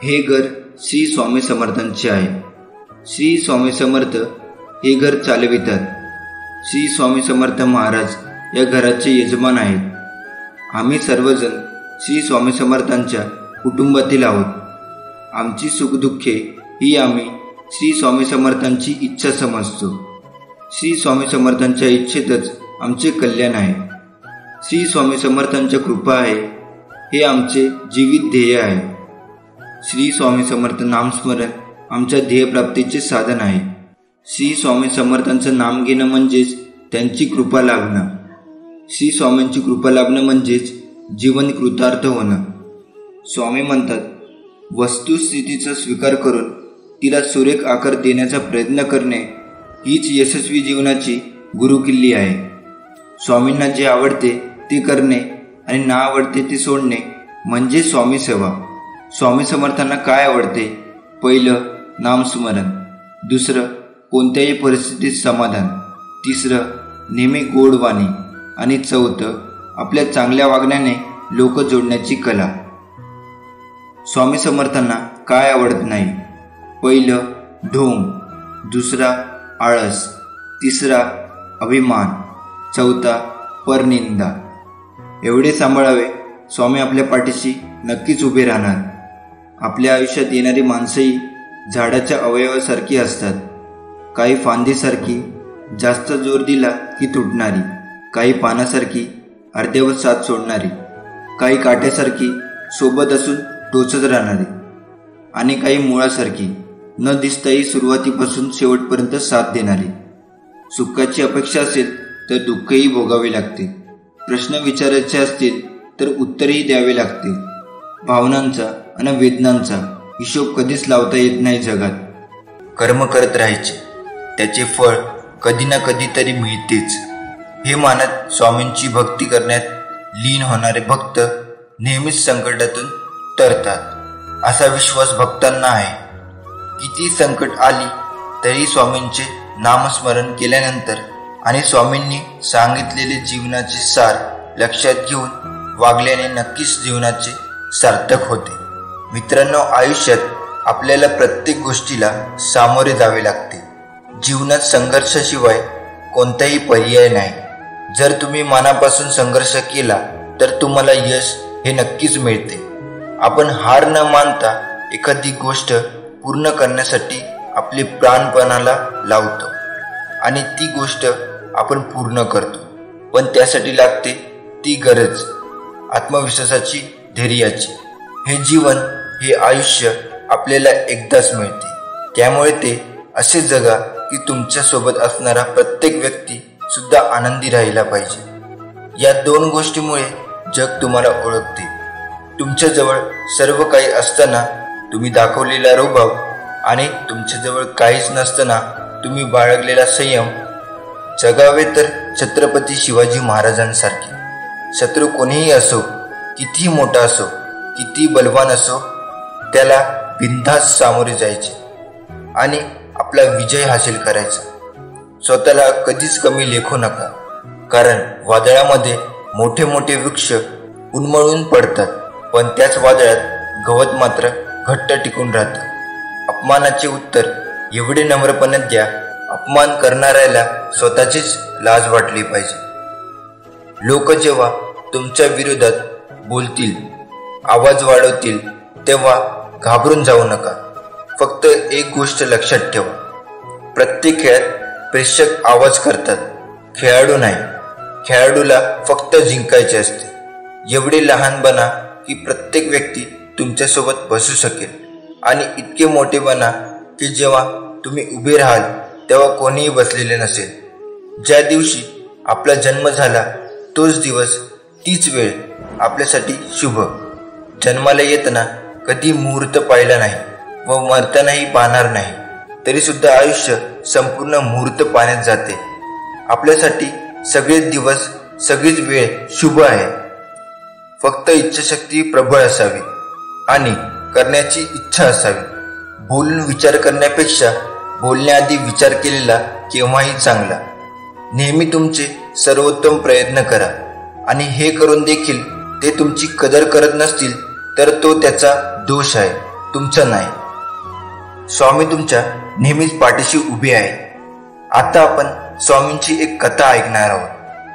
हे घर श्री स्वामी समर्थांचे आहे. श्री स्वामी समर्थ हे घर चालवितात. श्री स्वामी समर्थ महाराज या घराचे यजमान आहेत. आम्ही सर्वजण श्री स्वामी समर्थांच्या कुटुंबातील आहोत. आमची सुखदुःखे ही आम्ही श्री स्वामी समर्थांची इच्छा समजतो. श्री स्वामी समर्थांच्या इच्छेतच आमचे कल्याण आहे. श्री स्वामी समर्थांच्या कृपा आहे हे आमचे जीवित ध्येय आहे. श्री स्वामी समर्थ नामस्मरण आमच्या ध्येयप्राप्तीचे साधन आहे. श्री स्वामी समर्थांचं नाम घेणं म्हणजेच त्यांची कृपा लाभणं. श्री स्वामींची कृपा लाभणं म्हणजेच जीवन कृतार्थ होणं. स्वामी म्हणतात, वस्तुस्थितीचा स्वीकार करून तिला सुरेख आकार देण्याचा प्रयत्न करणे हीच यशस्वी जीवनाची गुरुकिल्ली आहे. स्वामींना जे आवडते ते करणे आणि ना आवडते ते सोडणे म्हणजे स्वामी सेवा. स्वामी समर्थांना काय आवडते? पहिलं, नामस्मरण. दुसरं, कोणत्याही परिस्थितीत समाधान. तिसरं, नेहमी गोड वाणी. आणि चौथं, आपल्या चांगल्या वागण्याने लोक जोडण्याची कला. स्वामी समर्थांना काय आवडत नाही? पहिलं, ढोंग. दुसरा, आळस. तिसरा, अभिमान. चौथा, परनिंदा. एवढे सांभाळावे, स्वामी आपल्या पाठीशी नक्कीच उभे राहणार. आपल्या आयुष्यात येणारी माणसंही झाडाच्या अवयवासारखी असतात. काही फांदीसारखी जास्त जोर दिला की तुटणारी, काही पानासारखी अर्ध्यावर साथ सोडणारी, काही काट्यासारखी सोबत असून टोचत राहणारी आणि काही मुळासारखी न दिसताही सुरुवातीपासून शेवटपर्यंत साथ देणारी. सुखाची अपेक्षा असेल तर दुःखही भोगावे लागते. प्रश्न विचारायचे असतील तर उत्तरही द्यावे लागते. भावनांचा आणि वेदनांचा हिशोब कधीच लावता येत नाही जगात. कर्म करत राहायचे, त्याचे फळ कधी ना कधी तरी मिळतेच. हे मानत स्वामींची भक्ती करण्यात लीन होणारे भक्त नेहमीच संकटातून तरतात असा विश्वास भक्तांना आहे. किती संकट आली तरी स्वामींचे नामस्मरण केल्यानंतर आणि स्वामींनी सांगितलेले जीवनाचे सार लक्षात घेऊन वागल्याने नक्कीच जीवनाचे सार्थक होते. मित्रांनो, आयुष्यात आपल्याला प्रत्येक गोष्टीला सामोरे जावे लागते. जीवनात संघर्षाशिवाय कोणताही पर्याय नाही. जर तुम्ही मनापासून संघर्ष केला तर तुम्हाला यश हे नक्कीच मिळते. आपण हार न मानता एखादी गोष्ट पूर्ण करण्यासाठी आपले प्राणपणाला लावतो आणि ती गोष्ट आपण पूर्ण करतो. पण त्यासाठी लागते ती गरज आत्मविश्वासाची, धैर्याची. हे जीवन, हे आयुष्य आपल्याला एकदाच मिळते. त्यामुळे ते असे जगा की तुमच्या सोबत असणारा प्रत्येक व्यक्ती सुद्धा आनंदी राहिला पाहिजे. या 2 गोष्टीमुळे जग तुम्हाला ओळखते. तुमच्याजवळ सर्व काही असताना तुम्ही दाखवलेला रोबाव आणि तुमच्याजवळ काहीच नसताना तुम्ही बाळगलेला संयम. जगावे तर छत्रपती शिवाजी महाराजांसारखे. शत्रू कोणीही असो, कितीही मोठा असो, किती बलवान असो, त्याला बिनधास्त सामोरे जायचे आणि आपला विजय हासिल करायचा. स्वतःला कधीच कमी लेखू नका, कारण वादळामध्ये मोठे मोठे वृक्ष उन्मळून पडतात, पण त्याच वादळात गवत मात्र घट्ट टिकून राहतं. अपमानाचे उत्तर एवढे नम्रपणे द्या, अपमान करणाऱ्याला स्वतःचीच लाज वाटली पाहिजे. लोक जेव्हा तुमच्या विरोधात बोलतील, आवाज वाढवतील, तेव्हा घाबरून जाऊ नका. फक्त एक गोष्ट लक्षात ठेवा, प्रत्येक खेळात प्रेक्षक आवाज करतात, खेळाडू नाही. खेळाडूला फक्त जिंकायचे असते. एवढे लहान बना की प्रत्येक व्यक्ती तुमच्यासोबत बसू शकेल आणि इतके मोठे बना की जेव्हा तुम्ही उभे राहाल तेव्हा कोणीही बसलेले नसेल. ज्या दिवशी आपला जन्म झाला तोच दिवस, तीच वेळ आपल्यासाठी शुभ. जन्माला येताना कधी मुहूर्त पाहिला नाही व मरतानाही पाहणार नाही, तरी सुद्धा आयुष्य संपूर्ण मुहूर्त पाण्यात जाते. आपल्यासाठी सगळेच दिवस, सगळीच वेळ शुभ आहे. फक्त इच्छाशक्ती प्रबळ असावी आणि करण्याची इच्छा असावी. बोलून विचार करण्यापेक्षा बोलण्याआधी विचार केलेला केव्हाही चांगला. नेहमी तुमचे सर्वोत्तम प्रयत्न करा आणि हे करून देखील ते तुमची कदर करत नसतील तर तो त्याचा दोष आहे, तुमचा नाही. स्वामी तुमच्या नेहमीच पाठीशी उभे आहे. आता आपण स्वामींची एक कथा ऐकणार आहोत.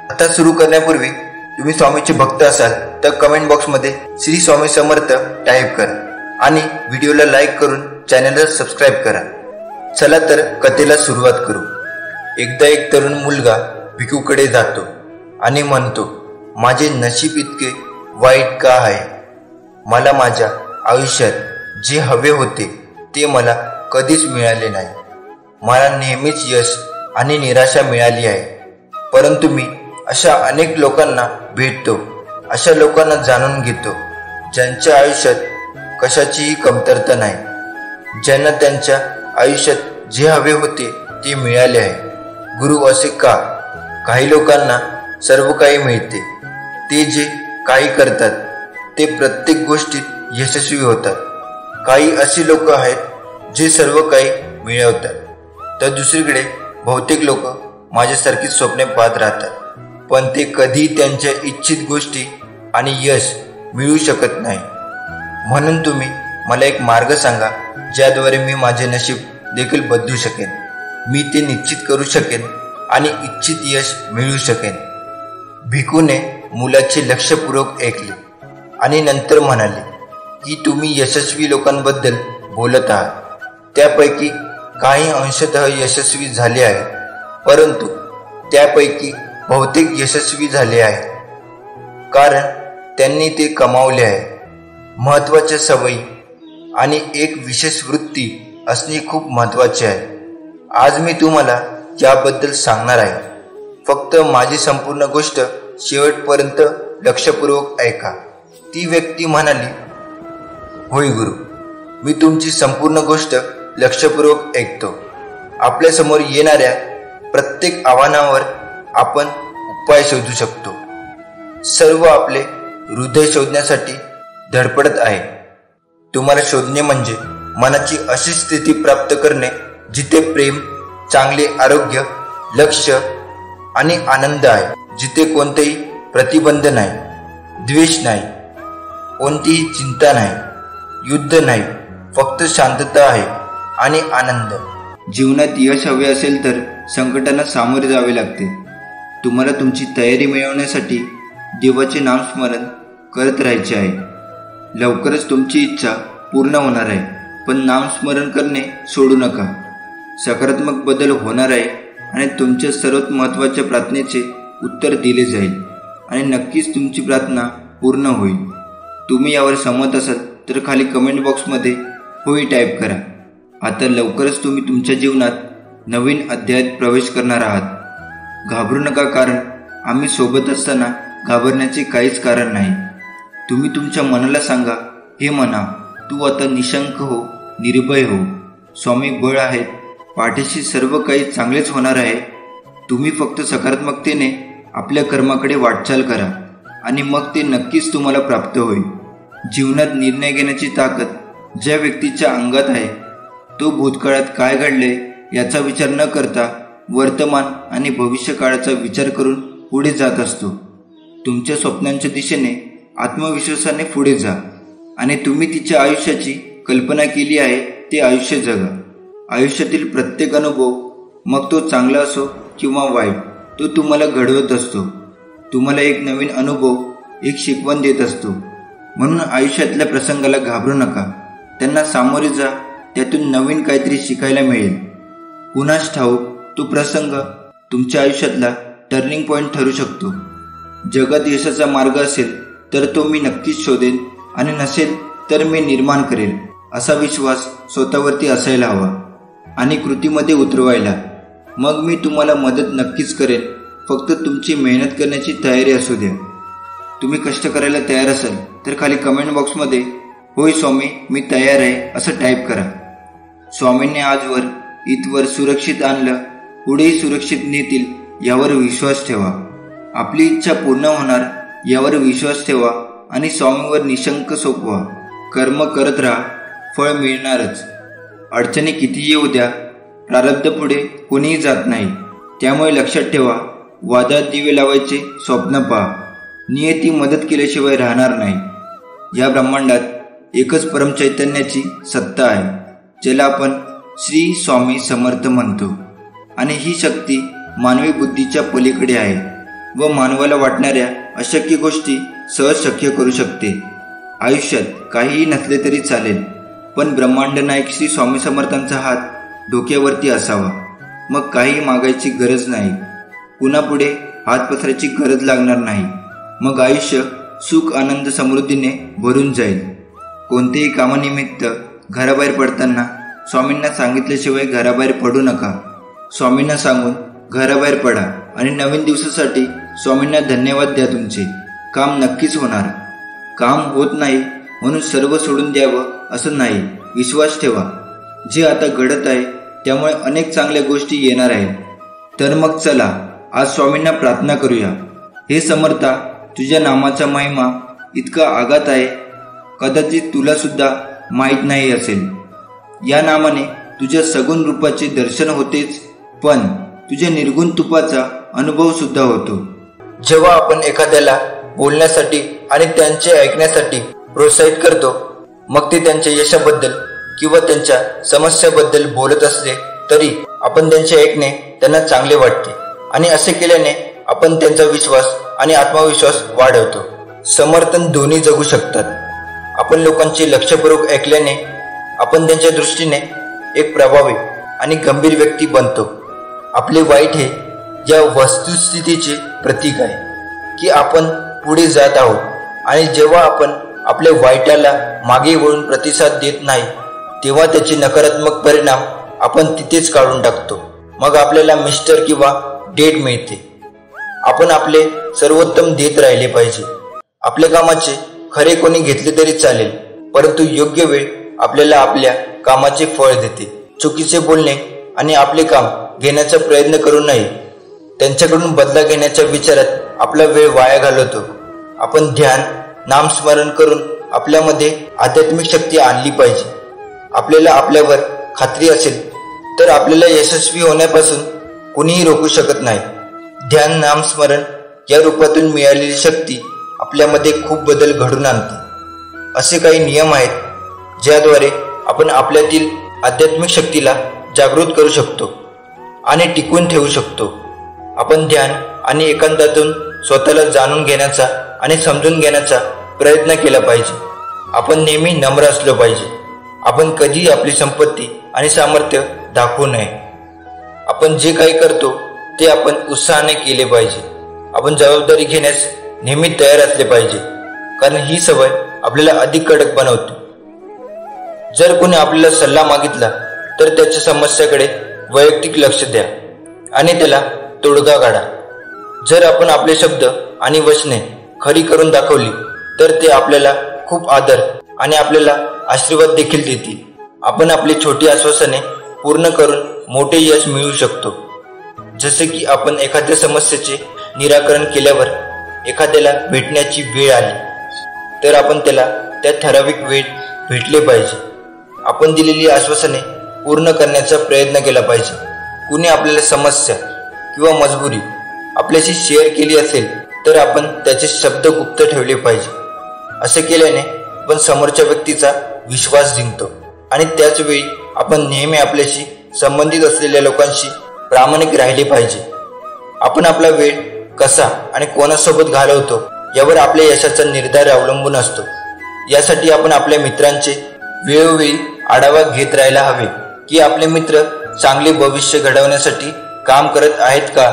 कथा सुरू करण्यापूर्वी तुम्ही स्वामीचे भक्त असाल तर कमेंट बॉक्समध्ये श्री स्वामी समर्थ टाईप करा आणि व्हिडिओला लाईक करून चॅनलला सबस्क्राईब करा. चला तर कथेला सुरुवात करू. एकदा एक तरुण मुलगा भिकूकडे जातो आणि म्हणतो, माझे नशीब इतके वाईट का आहे? मला माझ्या आयुष्यात जे हवे होते ते मला कधीच मिळाले नाही. मला नेहमीच यश आणि निराशा मिळाली आहे. परंतु मी अशा अनेक लोकांना भेटतो, अशा लोकांना जाणून घेतो ज्यांच्या आयुष्यात कशाचीही कमतरता नाही, ज्यांना त्यांच्या आयुष्यात जे हवे होते ते मिळाले आहे. गुरु, असे का? काही लोकांना सर्व काही मिळते, ते जे काही करतात ते प्रत्येक गोष्टीत यशस्वी होतात. काही असे लोक आहेत जे सर्व काही मिळवतात, तर दुसरीकडे बहुतेक लोक माझ्यासारखीच स्वप्ने पाहत राहतात, पण ते कधी त्यांच्या इच्छित गोष्टी आणि यश मिळवू शकत नाही. म्हणून तुम्ही मला एक मार्ग सांगा ज्याद्वारे मी माझे नशीब देखील बदलू शकेन, मी ते निश्चित करू शकेन आणि इच्छित यश मिळवू शकेन. भिकूने मुलाचे लक्षपूर्वक ऐकले आणि नंतर म्हणाले की तुम्ही यशस्वी लोकांबद्दल बोलत आहात. त्यापैकी काही अंशतः यशस्वी झाले आहेत, परंतु त्यापैकी बहुतेक यशस्वी झाले आहेत कारण त्यांनी ते कमावले आहे. महत्त्वाच्या सवयी आणि एक विशेष वृत्ती असणे खूप महत्त्वाचे आहे. आज मी तुम्हाला याबद्दल सांगणार आहे. फक्त माझी संपूर्ण गोष्ट शेवटपर्यंत लक्षपूर्वक ऐका. ती व्यक्ती म्हणाली, होय गुरु, मी तुमची संपूर्ण गोष्ट लक्षपूर्वक ऐकतो. आपल्यासमोर येणाऱ्या प्रत्येक आव्हानावर आपण उपाय शोधू शकतो. सर्व आपले हृदय शोधण्यासाठी धडपडत आहे. तुम्हाला शोधणे म्हणजे मनाची अशी स्थिती प्राप्त करणे जिथे प्रेम, चांगले आरोग्य, लक्ष आणि आनंद आहे. जिथे कोणतेही प्रतिबंध नाही, द्वेष नाही, कोणतीही चिंता नाही, युद्ध नाही, फक्त शांतता आहे आणि आनंद. जीवनात यश हवे असेल तर संकटांना सामोरे जावे लागते. तुम्हाला तुमची तयारी मिळवण्यासाठी देवाचे नामस्मरण करत राहायचे आहे. लवकरच तुमची इच्छा पूर्ण होणार आहे, पण नामस्मरण करणे सोडू नका. सकारात्मक बदल होणार आहे आणि तुमच्या सर्वात महत्त्वाच्या प्रार्थनेचे उत्तर दिले जाईल आणि नक्कीच तुमची प्रार्थना पूर्ण होईल. तुम्ही यावर सहमत असाल तर खाली कमेंट बॉक्समध्ये होय टाईप करा. आता लवकरच तुम्ही तुमच्या जीवनात नवीन अध्यायात प्रवेश करणार आहात. घाबरू नका, कारण आम्ही सोबत असताना घाबरण्याचे काहीच कारण नाही. तुम्ही तुमच्या मनाला सांगा, हे मना, तू आता निशंक हो, निर्भय हो. स्वामी बळ आहेत, पाठीशी सर्व काही चांगलेच होणार आहे. तुम्ही फक्त सकारात्मकतेने आपल्या कर्माकडे वाटचाल करा आणि मग ते नक्कीच तुम्हाला प्राप्त होईल. जीवनात निर्णय घेण्याची ताकद ज्या व्यक्तीच्या अंगात आहे तो भूतकाळात काय घडले याचा विचार न करता वर्तमान आणि भविष्यकाळाचा विचार करून पुढे जात असतो. तुमच्या स्वप्नांच्या दिशेने आत्मविश्वासाने पुढे जा आणि तुम्ही तिच्या आयुष्याची कल्पना केली आहे ते आयुष्य जगा. आयुष्यातील प्रत्येक अनुभव, मग तो चांगला असो किंवा वाईट, तो तुम्हाला घडवत असतो. तुम्हाला एक नवीन अनुभव, एक शिकवण देत असतो. म्हणून आयुष्यातल्या प्रसंगाला घाबरू नका, त्यांना सामोरे जा. त्यातून नवीन काहीतरी शिकायला मिळेल. कुणास ठाऊक तो प्रसंग तुमच्या आयुष्यातला टर्निंग पॉईंट ठरू शकतो. जगात यशाचा मार्ग असेल तर तो मी नक्कीच शोधेन आणि नसेल तर मी निर्माण करेल, असा विश्वास स्वतःवरती असायला हवा आणि कृतीमध्ये उतरवायला. मग मी तुम्हाला मदत नक्कीच करेन. फक्त तुमची मेहनत करण्याची तयारी असू द्या. तुम्ही कष्ट करायला तयार असाल तर खाली कमेंट बॉक्समध्ये होय स्वामी, मी तयार आहे असं टाईप करा. स्वामींनी आजवर इथवर सुरक्षित आणलं, पुढेही सुरक्षित नेतील यावर विश्वास ठेवा. आपली इच्छा पूर्ण होणार यावर विश्वास ठेवा आणि स्वामींवर निशंक सोपवा. कर्म करत राहा, फळ मिळणारच. अडचणी किती येऊ द्या, प्रारब्ध पुढे कोणीही जात नाही. त्यामुळे लक्षात ठेवा, वादात दिवे लावायचे स्वप्न पहा. नियती मदत केल्याशिवाय राहणार नाही. या ब्रह्मांडात एकच परमचैतन्याची सत्ता आहे, ज्याला आपण श्री स्वामी समर्थ म्हणतो. आणि ही शक्ती मानवी बुद्धीच्या पलीकडे आहे व मानवाला वाटणाऱ्या अशक्य गोष्टी सहज शक्य करू शकते. आयुष्यात काहीही नसले तरी चालेल, पण ब्रह्मांड नायक श्री स्वामी समर्थांचा हात डोक्यावरती असावा. मग काही मागायची गरज नाही, कुणापुढे हात पसरायची गरज लागणार नाही. मग आयुष्य सुख, आनंद, समृद्धीने भरून जाईल. कोणतेही कामानिमित्त घराबाहेर पडताना स्वामींना सांगितल्याशिवाय घराबाहेर पडू नका. स्वामींना सांगून घराबाहेर पडा आणि नवीन दिवसासाठी स्वामींना धन्यवाद द्या. तुमचे काम नक्कीच होणार. काम होत नाही म्हणून सर्व सोडून द्यावं असं नाही. विश्वास ठेवा, जे आता घडत आहे त्यामुळे अनेक चांगल्या गोष्टी येणार आहेत. तर मग चला आज स्वामींना प्रार्थना करूया. हे समर्था, तुझ्या नामाचा महिमा इतका आगात आहे, कदाचित तुला सुद्धा माहीत नाही असेल. या नामाने तुझ्या सगुण रूपाचे दर्शन होतेच, पण तुझ्या निर्गुण तुपाचा अनुभव सुद्धा होतो. जेव्हा आपण एखाद्याला बोलण्यासाठी आणि त्यांचे ऐकण्यासाठी प्रोत्साहित करतो, मग ते त्यांच्या यशाबद्दल किंवा त्यांच्या समस्याबद्दल बोलत असले तरी आपण त्यांचे ऐकणे त्यांना चांगले वाटते आणि असे केल्याने आपण त्यांचा विश्वास आणि आत्मविश्वास वाढवतो. समर्थन दोन्ही जगू शकतात. आपण लोकांचे लक्षपूर्वक ऐकल्याने आपण त्यांच्या दृष्टीने एक प्रभावी आणि गंभीर व्यक्ती बनतो. आपले वाईट हे या वस्तुस्थितीचे प्रतीक आहे की आपण पुढे जात आहोत आणि जेव्हा आपण आपल्या वाईटाला मागे वळून प्रतिसाद देत नाही तेव्हा त्याचे नकारात्मक परिणाम आपण तिथेच काढून टाकतो. मग आपल्याला मिस्टर किंवा डेट मिळते. आपण आपले सर्वोत्तम देत राहिले पाहिजे. आपल्या कामाचे खरे कोणी घेतले तरी चालेल, परंतु योग्य वेळ आपल्याला आपल्या कामाचे फळ देते. चुकीचे बोलणे आणि आपले काम घेण्याचा प्रयत्न करू नये. त्यांच्याकडून बदला घेण्याच्या विचारात आपला वेळ वाया घालवतो. आपण ध्यान, नामस्मरण करून आपल्यामध्ये आध्यात्मिक शक्ती आणली पाहिजे. आपल्याला आपल्यावर खात्री असेल तर आपल्याला यशस्वी होण्यापासून कुणीही रोखू शकत नाही. ध्यान, नामस्मरण या रूपातून मिळालेली शक्ती आपल्यामध्ये खूप बदल घडून आणते. असे काही नियम आहेत ज्याद्वारे आपण आपल्यातील आध्यात्मिक शक्तीला जागृत करू शकतो आणि टिकवून ठेवू शकतो. आपण ध्यान आणि एकांतातून स्वतःला जाणून घेण्याचा आणि समजून घेण्याचा प्रयत्न केला पाहिजे. आपण नेहमी नम्र असलो पाहिजे. आपण कधीही आपली संपत्ती आणि सामर्थ्य दाखवू नये. आपण जे काही करतो ते आपण उत्साहाने केले पाहिजे. आपण जबाबदारी घेण्यास नेहमी तयार असले पाहिजे, कारण ही सवय आपल्याला अधिक कडक बनवते. जर कोणी आपल्याला सल्ला मागितला तर त्याच्या समस्याकडे वैयक्तिक लक्ष द्या आणि त्याला तोडगा काढा. जर आपण आपले शब्द आणि वचने खरी करून दाखवली तर ते आपल्याला खूप आदर आणि आपल्याला आशीर्वाद देखील देतील. आपण आपली छोटी आश्वासने पूर्ण करून मोठे यश मिळवू शकतो. जसे की आपण एखाद्या समस्येचे निराकरण केल्यावर एखाद्याला भेटण्याची वेळ आली तर आपण त्याला त्या ठराविक वेळ भेटले पाहिजे. आपण दिलेली आश्वासने पूर्ण करण्याचा प्रयत्न केला पाहिजे. कुणी आपल्याला समस्या किंवा मजबुरी आपल्याशी शेअर केली असेल तर आपण त्याचे शब्द गुप्त ठेवले पाहिजे. असे केल्याने आपण समोरच्या व्यक्तीचा विश्वास जिंकतो आणि त्याच वेळी आपण नेहमी आपल्याशी संबंधित असलेल्या लोकांशी प्रामाणिक राहिले पाहिजे. आपण आपला वेळ कसा आणि कोणासोबत घालवतो यावर आपल्या यशाचा निर्धार अवलंबून असतो. यासाठी आपण आपल्या मित्रांचे वेळोवेळी आढावा घेत राहायला हवे की आपले मित्र चांगले भविष्य घडवण्यासाठी काम करत आहेत का.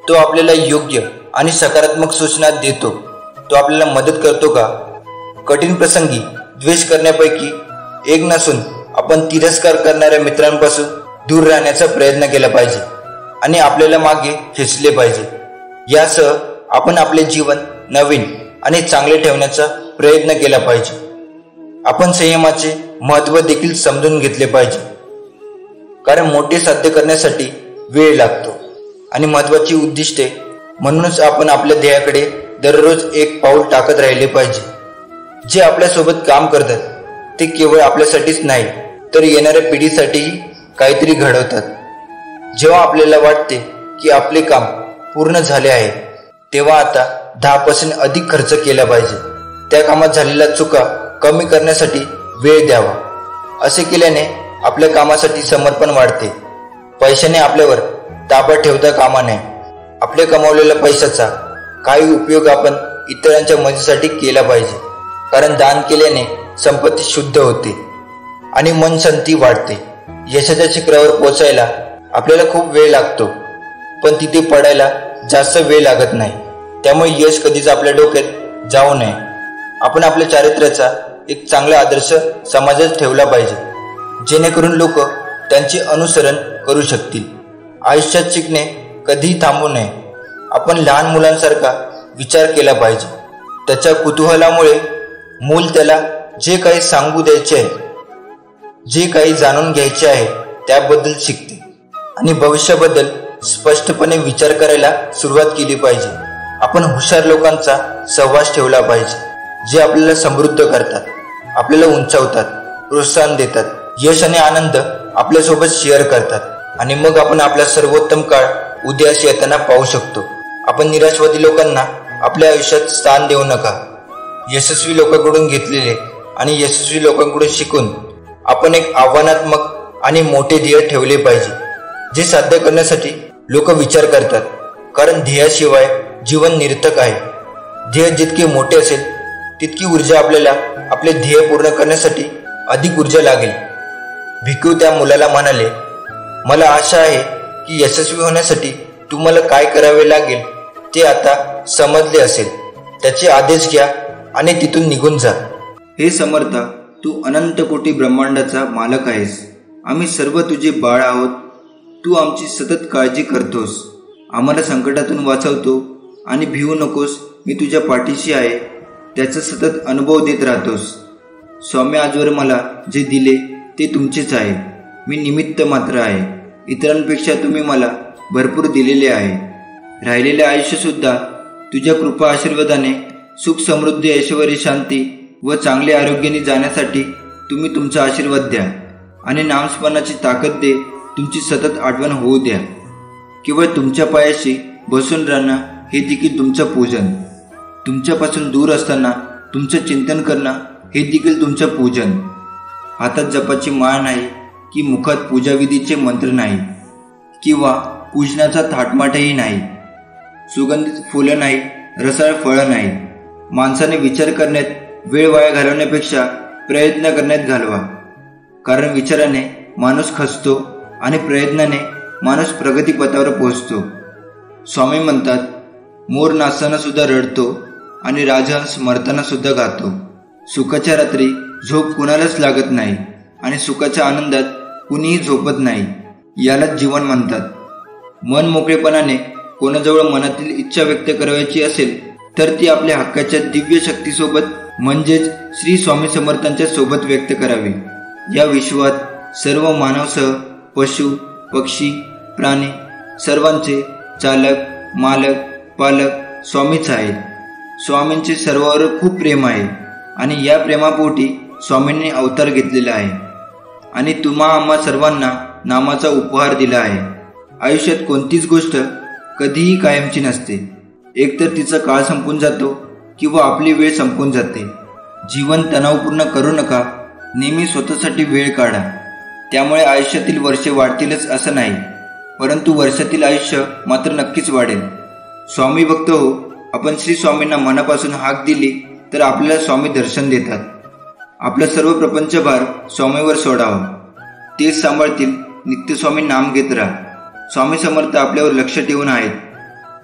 तो आपल्याला योग्य आणि सकारात्मक सूचना देतो. तो आपल्याला मदत करतो का. कठीण प्रसंगी द्वेष करण्यापैकी एक नसून आपण तिरस्कार करणाऱ्या मित्रांपासून दूर राहण्याचा प्रयत्न केला पाहिजे आणि आपल्याला मागे खेचले पाहिजे. यासह आपण आपले जीवन नवीन आणि चांगले ठेवण्याचा प्रयत्न केला पाहिजे. आपण संयमाचे महत्त्व देखील समजून घेतले पाहिजे, कारण मोठे साध्य करण्यासाठी वेळ लागतो आणि महत्त्वाची उद्दिष्टे. म्हणूनच आपण आपल्या ध्येयाकडे दररोज एक पाऊल टाकत राहिले पाहिजे. जे आपल्यासोबत काम करतात ते केवळ आपल्यासाठीच नाही तर येणाऱ्या पिढीसाठीही काहीतरी घडवतात. जेव्हा आपल्याला वाटते की आपले काम पूर्ण झाले आहे तेव्हा आता 10% अधिक खर्च केला पाहिजे. त्या कामात झालेल्या चुका कमी करण्यासाठी वेळ द्यावा. असे केल्याने आपल्या कामासाठी समर्पण वाढते. पैशाने आपल्यावर ताबा ठेवता कामा नये. आपल्या कमावलेल्या पैशाचा काही उपयोग आपण इतरांच्या मदतीसाठी केला पाहिजे, कारण दान केल्याने संपत्ती शुद्ध होते आणि मन शांती वाढते. यशाच्या शिखरावर पोचायला आपल्याला खूप वेळ लागतो, पण तिथे पडायला जास्त वेळ लागत नाही. त्यामुळे यश कधीच आपल्या डोक्यात जाऊ नये. आपण आपल्या चारित्र्याचा एक चांगला आदर्श समाजात ठेवला पाहिजे, जेणेकरून लोक त्यांचे अनुसरण करू शकतील. आयुष्यात शिकणे कधीही थांबू नये. आपण लहान मुलांसारखा विचार केला पाहिजे. त्याच्या कुतूहलामुळे मूल त्याला जे काही सांगू द्यायचे आहे, जे काही जाणून घ्यायचे आहे त्याबद्दल शिकते आणि भविष्याबद्दल स्पष्टपणे विचार करायला सुरुवात केली पाहिजे. आपण हुशार लोकांचा सहवास ठेवला पाहिजे, जे आपल्याला समृद्ध करतात, आपल्याला उंचावतात, प्रोत्साहन देतात, यश आणि आनंद आपल्यासोबत शेअर करतात आणि मग आपण आपला सर्वोत्तम काळ उद्यास येताना पाहू शकतो. आपण निराशवादी लोकांना आपल्या आयुष्यात स्थान देऊ नका. यशस्वी लोकांकडून घेतलेले आणि यशस्वी लोकांकडून शिकून आपण एक आव्हानात्मक आणि मोठे ध्येय ठेवले पाहिजे, जे साध्य करण्यासाठी लोक विचार करतात, कारण ध्येयाशिवाय जीवन निरर्थक आहे. ध्येय जितके मोठे असेल तितकी ऊर्जा आपल्याला आपले ध्येय पूर्ण करण्यासाठी अधिक ऊर्जा लागेल. भिक्खू त्या मुलाला म्हणाले, मला आशा आहे की यशस्वी होण्यासाठी तुम्हाला काय करावे लागेल ते आता समजले असेल. त्याचे आदेश घ्या आणि तिथून निघून जा. हे समर्था, तू अनंत कोटी ब्रह्मांडाचा मालक आहेस. आम्ही सर्व तुझे बाळ आहोत. तू आमची सतत काळजी करतोस, आम्हाला संकटातून वाचवतो आणि भिवू नकोस, मी तुझ्या पाठीशी आहे त्याचा सतत अनुभव देत राहतोस. स्वामी आजवर मला जे दिले ते तुमचेच आहे. मी निमित्त मात्र आहे. इतरांपेक्षा तुम्ही मला भरपूर दिलेले आहे. राहिलेले आयुष्यसुद्धा तुझ्या कृपा आशीर्वादाने सुख समृद्धी ऐश्वर्य शांती व चांगले आरोग्याने जाण्यासाठी तुम्ही तुमचा आशीर्वाद द्या आणि नामस्मरणाची ताकद दे. तुमची सतत आठवण होऊ द्या. केवळ तुमच्या पायाशी बसून राहणं हे देखील तुमचं पूजन. तुमच्यापासून दूर असताना तुमचं चिंतन करणं हे देखील तुमचं पूजन. हातात जपाची माळ नाही की मुखात पूजाविधीचे मंत्र नाही किंवा पूजनाचा थाटमाटही नाही. सुगंधित फुलं नाही, रसाळ फळं नाही. माणसाने विचार करण्यात वेळ वाया घालवण्यापेक्षा प्रयत्न करण्यात घालवा. कारण विचाराने माणूस खचतो आणि प्रयत्नाने माणूस प्रगतीपथावर पोहोचतो. स्वामी म्हणतात, मोर नाचताना सुद्धा रडतो आणि राजहंस मरताना सुद्धा गातो. सुखाच्या रात्री झोप कुणालाच लागत नाही आणि सुखाच्या आनंदात कुणीही झोपत नाही. यालाच जीवन म्हणतात. मन मोकळेपणाने कोणाजवळ मनातील इच्छा व्यक्त करायची असेल तर ती आपल्या हक्काच्या दिव्य शक्तीसोबत म्हणजेच श्री स्वामी समर्थांच्या सोबत व्यक्त करावी. या विश्वात सर्व मानवसह पशु पक्षी प्राणी सर्वांचे चालक मालक पालक स्वामीच आहेत. स्वामींचे सर्वांवर खूप प्रेम आहे आणि या प्रेमापोटी स्वामींनी अवतार घेतलेला आहे आणि तुम्हा आम्हा सर्वांना नामाचा उपहार दिला आहे. आयुष्यात कोणतीच गोष्ट कधीही कायमची नसते. एकतर तिचा काळ संपून जातो किंवा आपली वेळ संपून जाते. जीवन तणावपूर्ण करू नका. नेहमी स्वतःसाठी वेळ काढा. त्यामुळे आयुष्यातील वर्षे वाढतीलच असं नाही, परंतु वर्षातील आयुष्य मात्र नक्कीच वाढेल. स्वामी भक्त हो. आपण श्री स्वामींना मनापासून हाक दिली तर आपल्याला स्वामी दर्शन देतात. आपला सर्व प्रपंचभार स्वामीवर सोडावा. तेच सांभाळतील. नित्य स्वामी नाम घेत राहा. स्वामी समर्थ आपल्यावर लक्ष ठेवून आहेत.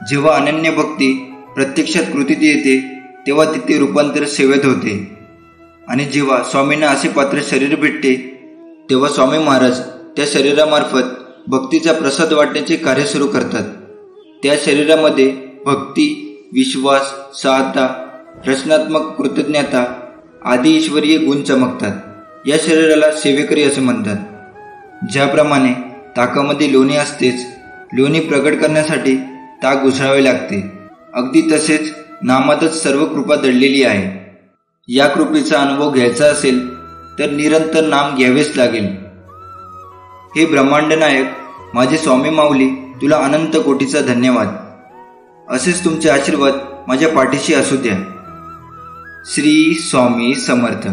जेव्हा अनन्य भक्ती प्रत्यक्षात कृतीत येते तेव्हा तिथे रूपांतर सेवेत होते आणि जेव्हा स्वामींना असे पात्र शरीर भेटते तेव्हा स्वामी महाराज त्या शरीरामार्फत भक्तीचा प्रसाद वाटण्याचे कार्य सुरू करतात. त्या शरीरामध्ये भक्ती, विश्वास, सहायता, रचनात्मक कृतज्ञता आदी ईश्वरीय गुण चमकतात. या शरीराला सेवेकरी असे म्हणतात. ज्याप्रमाणे ताकामध्ये लोणी असतेच, लोणी प्रकट करण्यासाठी ताक घुसळावे लागते, अगदी तसेच नामातच सर्व कृपा दडलेली आहे. या कृपेचा अनुभव घ्यायचा असेल तर निरंतर नाम घ्यावेच लागेल. हे ब्रह्मांड नायक माझे स्वामी माऊली, तुला अनंत कोटीचा धन्यवाद. असेच तुमचे आशीर्वाद माझ्या पाठीशी असू द्या. श्री स्वामी समर्थ.